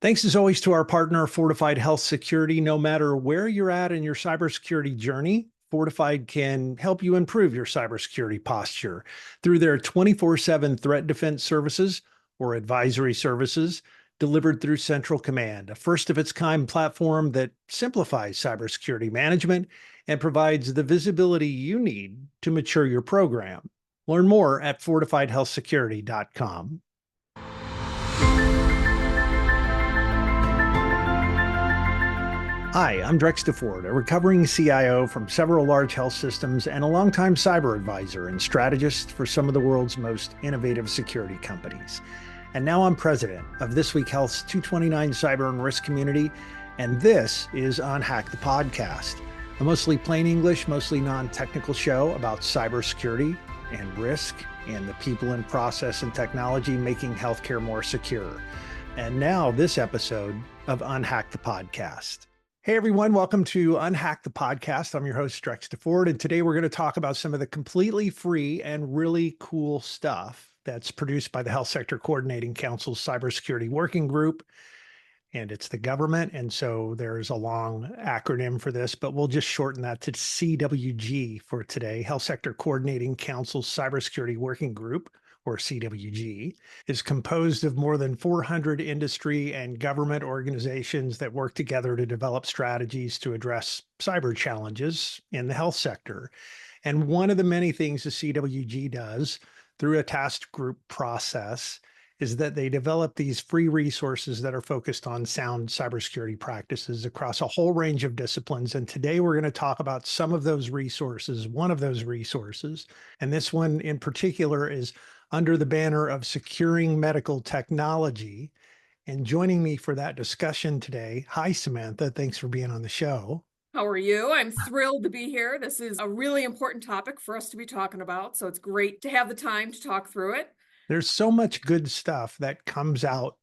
Thanks as always to our partner, Fortified Health Security. No matter where you're at in your cybersecurity journey, Fortified can help you improve your cybersecurity posture through their 24/7 threat defense services or advisory services delivered through Central Command, a first of its kind platform that simplifies cybersecurity management and provides the visibility you need to mature your program. Learn more at fortifiedhealthsecurity.com. Hi, I'm Drex DeFord, a recovering CIO from several large health systems and a longtime cyber advisor and strategist for some of the world's most innovative security companies. And now I'm president of This Week Health's 229 Cyber and Risk community, and this is UnHack the podcast, a mostly plain English, mostly non-technical show about cybersecurity and risk and the people and process and technology making healthcare more secure. And now this episode of UnHack the podcast. Hey everyone, welcome to UnHack the podcast. I'm your host, Drex DeFord, and today we're going to talk about some of the completely free and really cool stuff that's produced by the Health Sector Coordinating Council's Cybersecurity Working Group, and it's the government, and so there's a long acronym for this, but we'll just shorten that to CWG for today. Health Sector Coordinating Council's Cybersecurity Working Group, or CWG, is composed of more than 400 industry and government organizations that work together to develop strategies to address cyber challenges in the health sector. And one of the many things the CWG does through a task group process is that they develop these free resources that are focused on sound cybersecurity practices across a whole range of disciplines. And today we're going to talk about some of those resources, one of those resources. And this one in particular is under the banner of Securing Medical Technology. And joining me for that discussion today, hi, Samantha. Thanks for being on the show. How are you? I'm thrilled to be here. This is a really important topic for us to be talking about, so it's great to have the time to talk through it. There's so much good stuff that comes out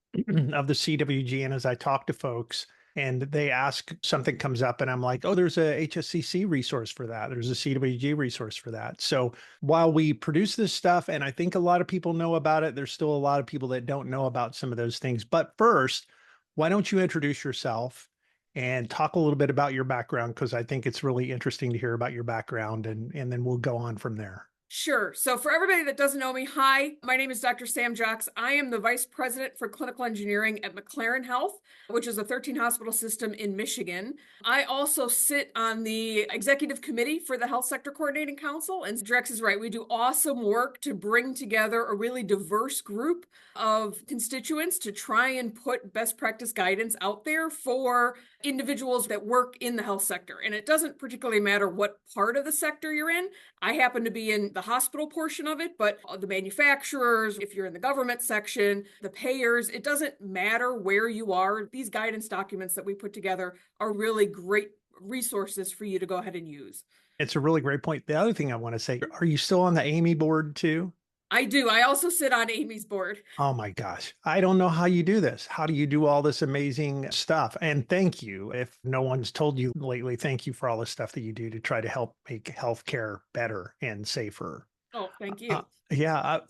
of the CWG. And as I talk to folks and they ask, something comes up and I'm like, oh, there's a HSCC resource for that. There's a CWG resource for that. So while we produce this stuff, and I think a lot of people know about it, there's still a lot of people that don't know about some of those things. But first, why don't you introduce yourself and talk a little bit about your background? Because I think it's really interesting to hear about your background, and then we'll go on from there. Sure. So for everybody that doesn't know me, hi, my name is Dr. Sam Jacques. I am the Vice President for Clinical Engineering at McLaren Health, which is a 13-hospital system in Michigan. I also sit on the Executive Committee for the Health Sector Coordinating Council, and Drex is right. We do awesome work to bring together a really diverse group of constituents to try and put best practice guidance out there for individuals that work in the health sector. And it doesn't particularly matter what part of the sector you're in. I happen to be in the hospital portion of it, but the manufacturers, if you're in the government section, the payers, it doesn't matter where you are. These guidance documents that we put together are really great resources for you to go ahead and use. It's a really great point. The other thing I want to say, are you still on the Amy board too? I do. I also sit on Amy's board. Oh my gosh. I don't know how you do this. How do you do all this amazing stuff? And thank you. If no one's told you lately, thank you for all the stuff that you do to try to help make healthcare better and safer. Oh, thank you.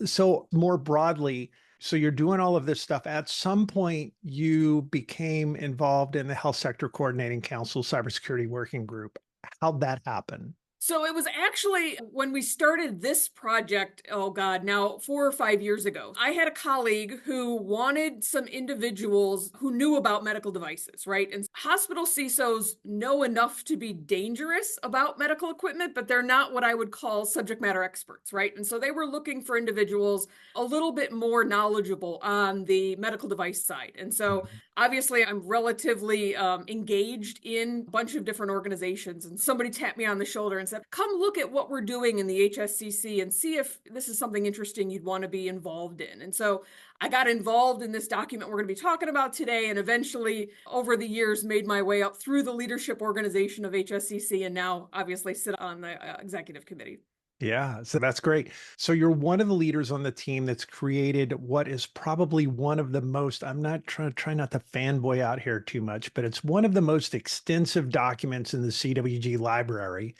So more broadly, so you're doing all of this stuff. At some point, you became involved in the Health Sector Coordinating Council Cybersecurity Working Group. How'd that happen? So it was actually when we started this project, oh God, now 4 or 5 years ago, I had a colleague who wanted some individuals who knew about medical devices, right? And hospital CISOs know enough to be dangerous about medical equipment, but they're not what I would call subject matter experts, right? And so they were looking for individuals a little bit more knowledgeable on the medical device side. And so obviously I'm relatively engaged in a bunch of different organizations, and somebody tapped me on the shoulder and said, come look at what we're doing in the HSCC and see if this is something interesting you'd want to be involved in. And so I got involved in this document we're going to be talking about today, and eventually over the years made my way up through the leadership organization of HSCC, and now obviously sit on the executive committee. Yeah, so that's great. So you're one of the leaders on the team that's created what is probably one of the most, I'm not trying not to fanboy out here too much, but it's one of the most extensive documents in the CWG library.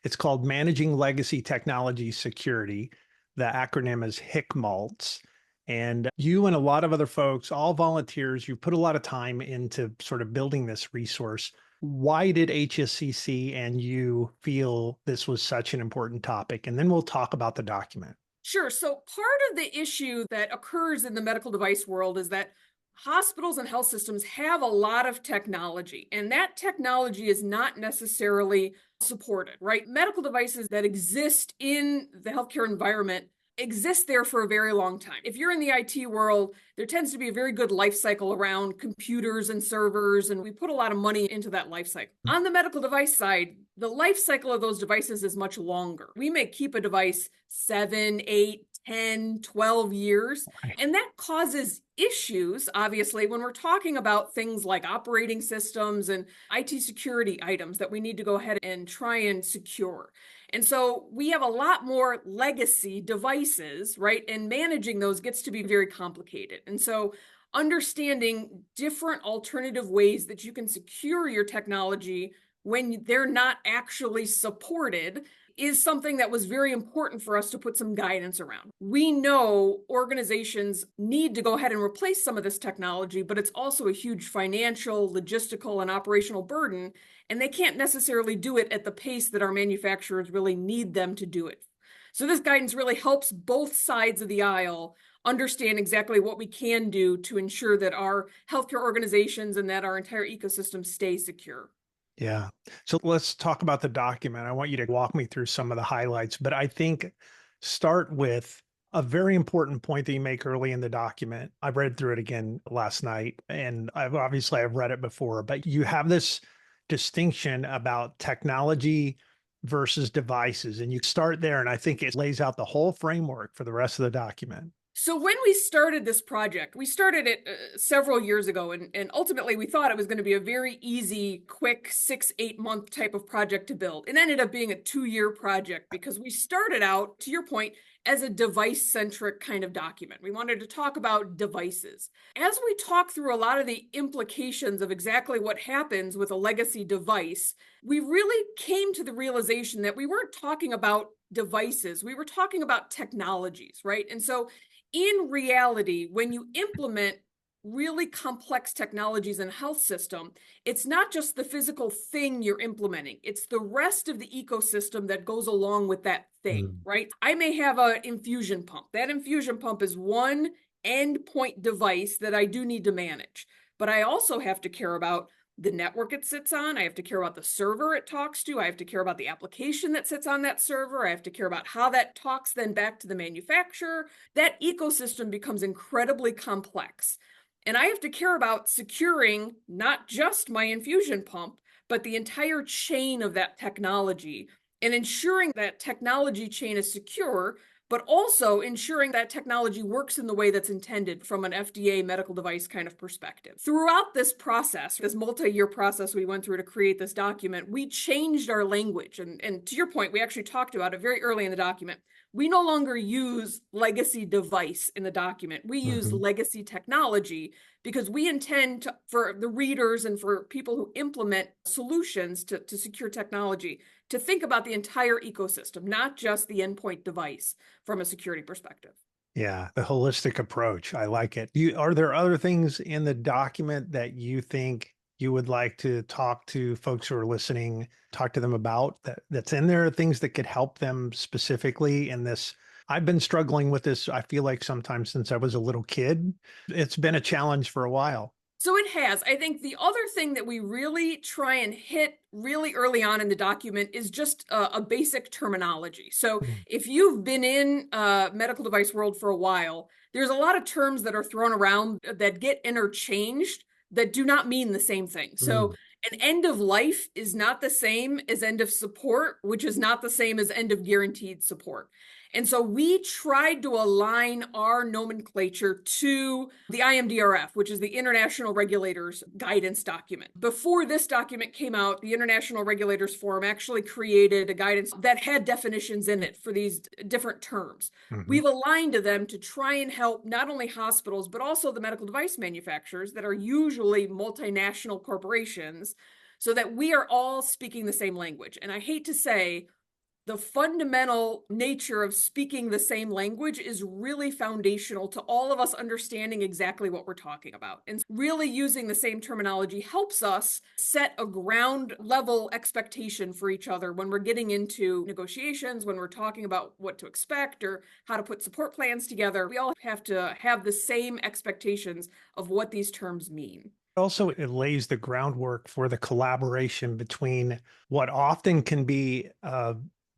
It's called Managing Legacy Technology Security. The acronym is HIC-MaLTS. And you and a lot of other folks, all volunteers, you put a lot of time into sort of building this resource. Why did HSCC and you feel this was such an important topic? And then we'll talk about the document. Sure. So part of the issue that occurs in the medical device world is that hospitals and health systems have a lot of technology, and that technology is not necessarily supported, right? Medical devices that exist in the healthcare environment exist there for a very long time. If you're in the IT world, there tends to be a very good life cycle around computers and servers, and we put a lot of money into that life cycle. On the medical device side, the life cycle of those devices is much longer. We may keep a device 7, 8, 10, 12 years, and that causes issues, obviously, when we're talking about things like operating systems and IT security items that we need to go ahead and try and secure. And so we have a lot more legacy devices, right? And managing those gets to be very complicated. And so understanding different alternative ways that you can secure your technology when they're not actually supported is something that was very important for us to put some guidance around. We know organizations need to go ahead and replace some of this technology, but it's also a huge financial, logistical, and operational burden, and they can't necessarily do it at the pace that our manufacturers really need them to do it. So this guidance really helps both sides of the aisle understand exactly what we can do to ensure that our healthcare organizations and that our entire ecosystem stay secure. Yeah. So let's talk about the document. I want you to walk me through some of the highlights, but I think start with a very important point that you make early in the document. I read through it again last night, and I've read it before, but you have this distinction about technology versus devices, and you start there, and I think it lays out the whole framework for the rest of the document. So when we started this project, we started it several years ago, and ultimately we thought it was going to be a very easy, quick 6-8 month type of project to build. It ended up being a 2-year project because we started out, to your point, as a device-centric kind of document. We wanted to talk about devices. As we talk through a lot of the implications of exactly what happens with a legacy device, we really came to the realization that we weren't talking about devices, we were talking about technologies, right? And so in reality, when you implement really complex technologies in a health system, it's not just the physical thing you're implementing, it's the rest of the ecosystem that goes along with that thing, right? I may have an infusion pump. That infusion pump is one endpoint device that I do need to manage, but I also have to care about the network it sits on. I have to care about the server it talks to. I have to care about the application that sits on that server. I have to care about how that talks then back to the manufacturer. That ecosystem becomes incredibly complex. And I have to care about securing not just my infusion pump, but the entire chain of that technology and ensuring that technology chain is secure, but also ensuring that technology works in the way that's intended from an FDA medical device kind of perspective. Throughout this process, this multi-year process we went through to create this document, we changed our language. And to your point, we actually talked about it very early in the document. We no longer use legacy device in the document. We use legacy technology because we intend to, for the readers and for people who implement solutions to secure technology, to think about the entire ecosystem, not just the endpoint device from a security perspective. Yeah, the holistic approach. I like it. Are there other things in the document that you think you would like to talk to folks who are listening, talk to them about that's in there, things that could help them specifically in this? I've been struggling with this, I feel like sometimes since I was a little kid. It's been a challenge for a while. So it has. I think the other thing that we really try and hit really early on in the document is just a basic terminology. So if you've been in medical device world for a while, there's a lot of terms that are thrown around that get interchanged that do not mean the same thing. So an end of life is not the same as end of support, which is not the same as end of guaranteed support. And so we tried to align our nomenclature to the IMDRF, which is the International Regulators Guidance document. Before this document came out, the International Regulators Forum actually created a guidance that had definitions in it for these different terms. We've aligned to them to try and help not only hospitals, but also the medical device manufacturers that are usually multinational corporations, so that we are all speaking the same language. And I hate to say, The fundamental nature of speaking the same language is really foundational to all of us understanding exactly what we're talking about. And really using the same terminology helps us set a ground level expectation for each other when we're getting into negotiations, when we're talking about what to expect or how to put support plans together. We all have to have the same expectations of what these terms mean. Also, it lays the groundwork for the collaboration between what often can be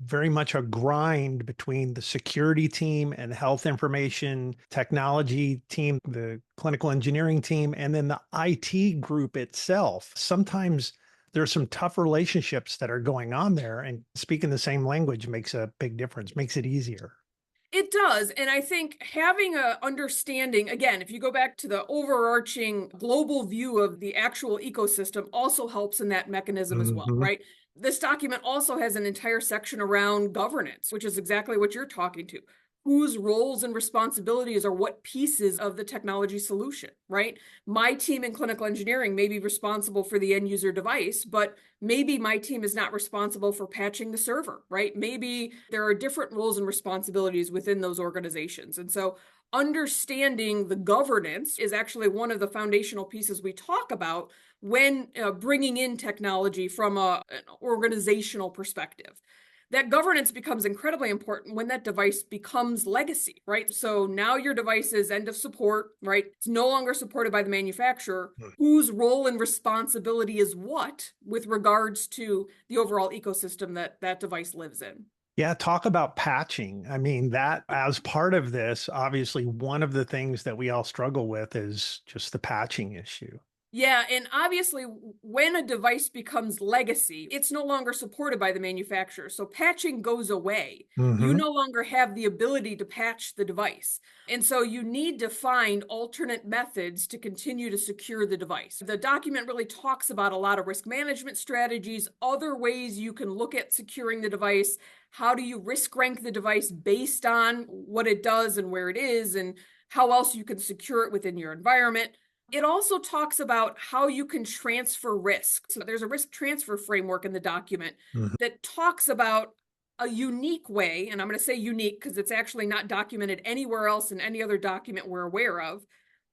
very much a grind between the security team and the health information technology team, the clinical engineering team, and then the IT group itself. Sometimes there's some tough relationships that are going on there, and speaking the same language makes a big difference, makes it easier. It does. And I think having a understanding, again, if you go back to the overarching global view of the actual ecosystem, also helps in that mechanism as well, Mhm. right? This document also has an entire section around governance, which is exactly what you're talking to. Whose roles and responsibilities are what pieces of the technology solution, right? My team in clinical engineering may be responsible for the end user device, but maybe my team is not responsible for patching the server, right? Maybe there are different roles and responsibilities within those organizations. And so understanding the governance is actually one of the foundational pieces we talk about when bringing in technology from an organizational perspective. That governance becomes incredibly important when that device becomes legacy, right? So now your device is end of support, right? It's no longer supported by the manufacturer. Whose role and responsibility is what with regards to the overall ecosystem that that device lives in? Yeah, talk about patching. I mean, that as part of this, obviously, one of the things that we all struggle with is just the patching issue. Yeah, and obviously, when a device becomes legacy, it's no longer supported by the manufacturer. So patching goes away. You Hmm. no longer have the ability to patch the device. And so you need to find alternate methods to continue to secure the device. The document really talks about a lot of risk management strategies, other ways you can look at securing the device. How do you risk rank the device based on what it does and where it is, and how else you can secure it within your environment? It also talks about how you can transfer risk. So there's a risk transfer framework in the document Hmm. that talks about a unique way, and I'm going to say unique because it's actually not documented anywhere else in any other document we're aware of,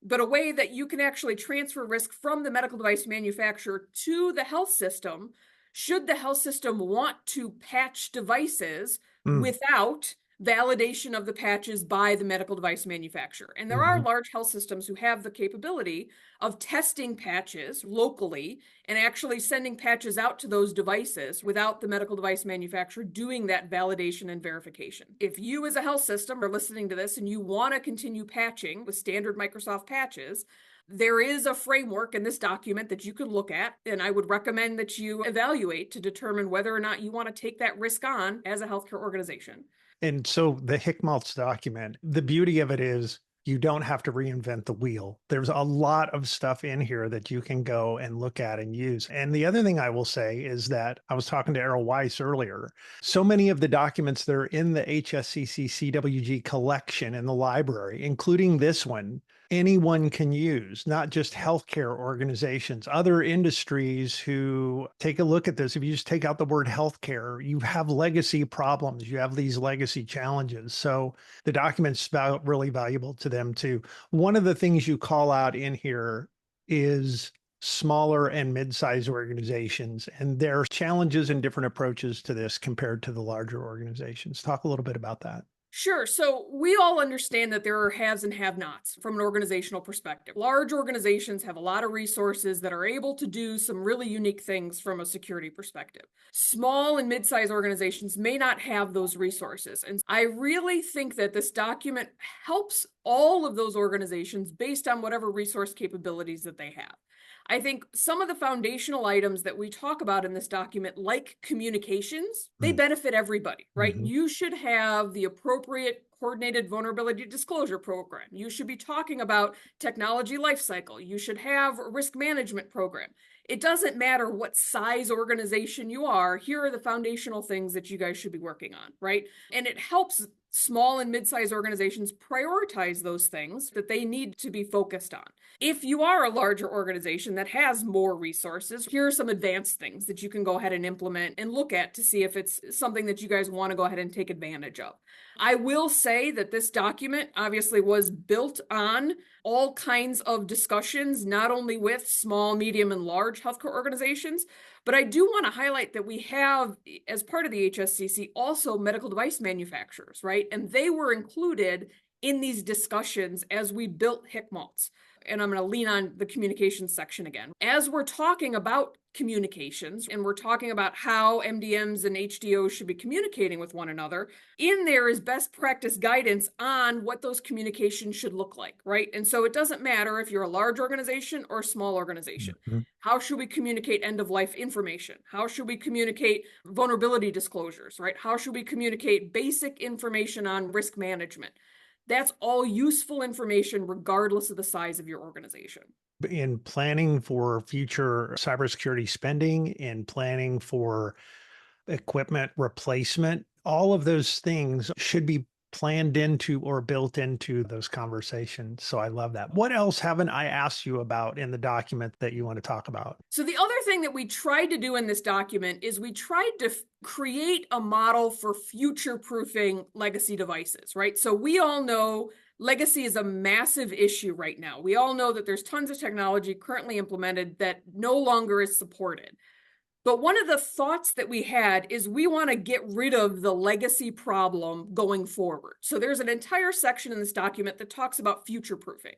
but a way that you can actually transfer risk from the medical device manufacturer to the health system, should the health system want to patch devices without validation of the patches by the medical device manufacturer. And there are Hmm. large health systems who have the capability of testing patches locally and actually sending patches out to those devices without the medical device manufacturer doing that validation and verification. If you as a health system are listening to this and you want to continue patching with standard Microsoft patches, there is a framework in this document that you can look at, and I would recommend that you evaluate to determine whether or not you want to take that risk on as a healthcare organization. And so the HIC-MaLTS document, the beauty of it is you don't have to reinvent the wheel. There's a lot of stuff in here that you can go and look at and use. And the other thing I will say is that I was talking to Errol Weiss earlier. So many of the documents that are in the HSCC CWG collection in the library, including this one, anyone can use, not just healthcare organizations, other industries who take a look at this. If you just take out the word healthcare, you have legacy problems, you have these legacy challenges. So the document's really valuable to them too. One of the things you call out in here is smaller and mid-sized organizations and their challenges and different approaches to this compared to the larger organizations. Talk a little bit about that. Sure. So we all understand that there are haves and have-nots from an organizational perspective. Large organizations have a lot of resources that are able to do some really unique things from a security perspective. Small and mid-sized organizations may not have those resources. And I really think that this document helps all of those organizations based on whatever resource capabilities that they have. I think some of the foundational items that we talk about in this document, like communications, they benefit everybody, right? Mm-hmm. You should have the appropriate coordinated vulnerability disclosure program. You should be talking about technology lifecycle. You should have a risk management program. It doesn't matter what size organization you are. Here are the foundational things that you guys should be working on, right? And it helps small and mid-sized organizations prioritize those things that they need to be focused on. If you are a larger organization that has more resources, here are some advanced things that you can go ahead and implement and look at to see if it's something that you guys want to go ahead and take advantage of. I will say that this document obviously was built on all kinds of discussions, not only with small, medium, and large healthcare organizations, but I do want to highlight that we have, as part of the HSCC, also medical device manufacturers, right? And they were included in these discussions as we built HIC-MaLTS. And I'm going to lean on the communications section again. As we're talking about communications and we're talking about how MDMs and HDOs should be communicating with one another, in there is best practice guidance on what those communications should look like, right? And so it doesn't matter if you're a large organization or a small organization. Mm-hmm. How should we communicate end-of-life information? How should we communicate vulnerability disclosures, right? How should we communicate basic information on risk management? That's all useful information regardless of the size of your organization. In planning for future cybersecurity spending, in planning for equipment replacement, all of those things should be planned into or built into those conversations. So I love that. What else haven't I asked you about in the document that you want to talk about? So the other thing that we tried to do in this document is we tried to create a model for future-proofing legacy devices, right? So we all know legacy is a massive issue right now. We all know that there's tons of technology currently implemented that no longer is supported. But one of the thoughts that we had is we want to get rid of the legacy problem going forward. So there's an entire section in this document that talks about future proofing.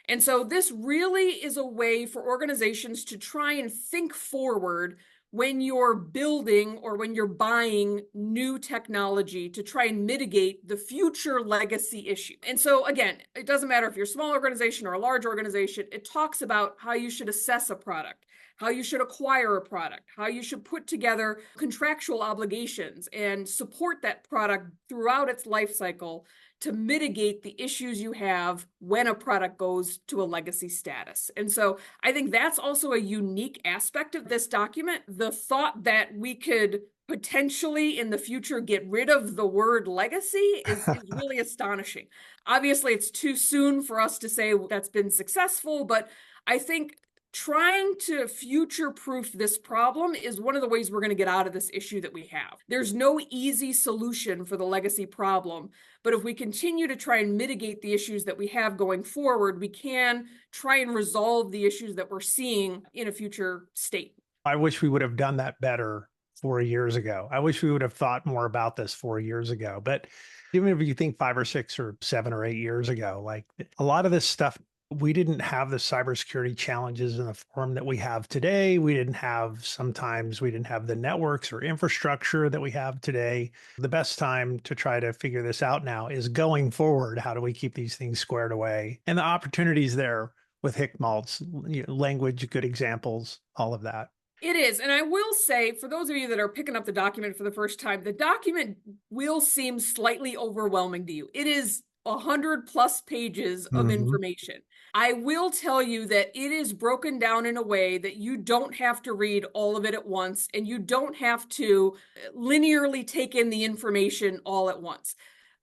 And so this really is a way for organizations to try and think forward when you're building or when you're buying new technology to try and mitigate the future legacy issue. And so again, it doesn't matter if you're a small organization or a large organization, it talks about how you should assess a product, how you should acquire a product, how you should put together contractual obligations and support that product throughout its life cycle to mitigate the issues you have when a product goes to a legacy status. And so I think that's also a unique aspect of this document. The thought that we could potentially in the future get rid of the word legacy is really astonishing. Obviously, it's too soon for us to say that's been successful, but I think trying to future-proof this problem is one of the ways we're going to get out of this issue that we have. There's no easy solution for the legacy problem, but if we continue to try and mitigate the issues that we have going forward, we can try and resolve the issues that we're seeing in a future state. I wish we would have done that better 4 years ago. I wish we would have thought more about this 4 years ago. But even if you think 5 or 6 or 7 or 8 years ago, like a lot of this stuff, we didn't have the cybersecurity challenges in the form that we have today. We didn't have the networks or infrastructure that we have today. The best time to try to figure this out now is going forward. How do we keep these things squared away? And the opportunities there with HIC-MaLTS, language, good examples, all of that. It is. And I will say, for those of you that are picking up the document for the first time, the document will seem slightly overwhelming to you. It is 100+ pages of information. I will tell you that it is broken down in a way that you don't have to read all of it at once, and you don't have to linearly take in the information all at once.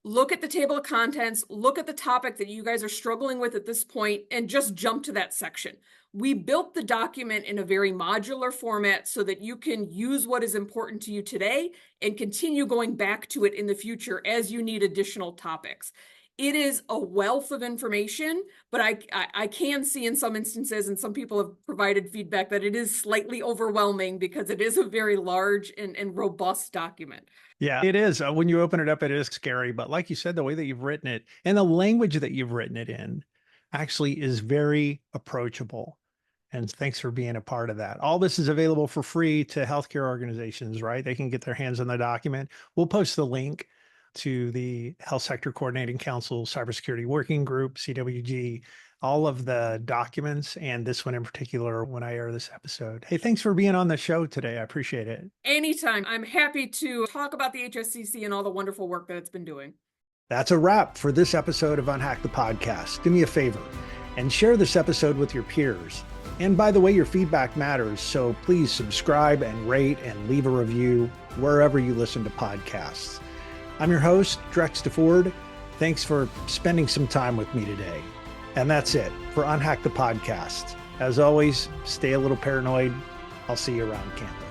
Look at the table of contents, look at the topic that you guys are struggling with at this point, and just jump to that section. We built the document in a very modular format so that you can use what is important to you today and continue going back to it in the future as you need additional topics. It is a wealth of information, but I can see in some instances, and some people have provided feedback, that it is slightly overwhelming because it is a very large and robust document. Yeah, it is. When you open it up, it is scary. But like you said, the way that you've written it and the language that you've written it in actually is very approachable. And thanks for being a part of that. All this is available for free to healthcare organizations, right? They can get their hands on the document. We'll post the link to the Health Sector Coordinating Council Cybersecurity Working Group, CWG, all of the documents, and this one in particular when I air this episode. Hey, thanks for being on the show today. I appreciate it. Anytime. I'm happy to talk about the HSCC and all the wonderful work that it's been doing. That's a wrap for this episode of UnHack the Podcast. Do me a favor and share this episode with your peers. And by the way, your feedback matters, so please subscribe and rate and leave a review wherever you listen to podcasts. I'm your host, Drex DeFord. Thanks for spending some time with me today. And that's it for UnHack the podcast. As always, stay a little paranoid. I'll see you around campus.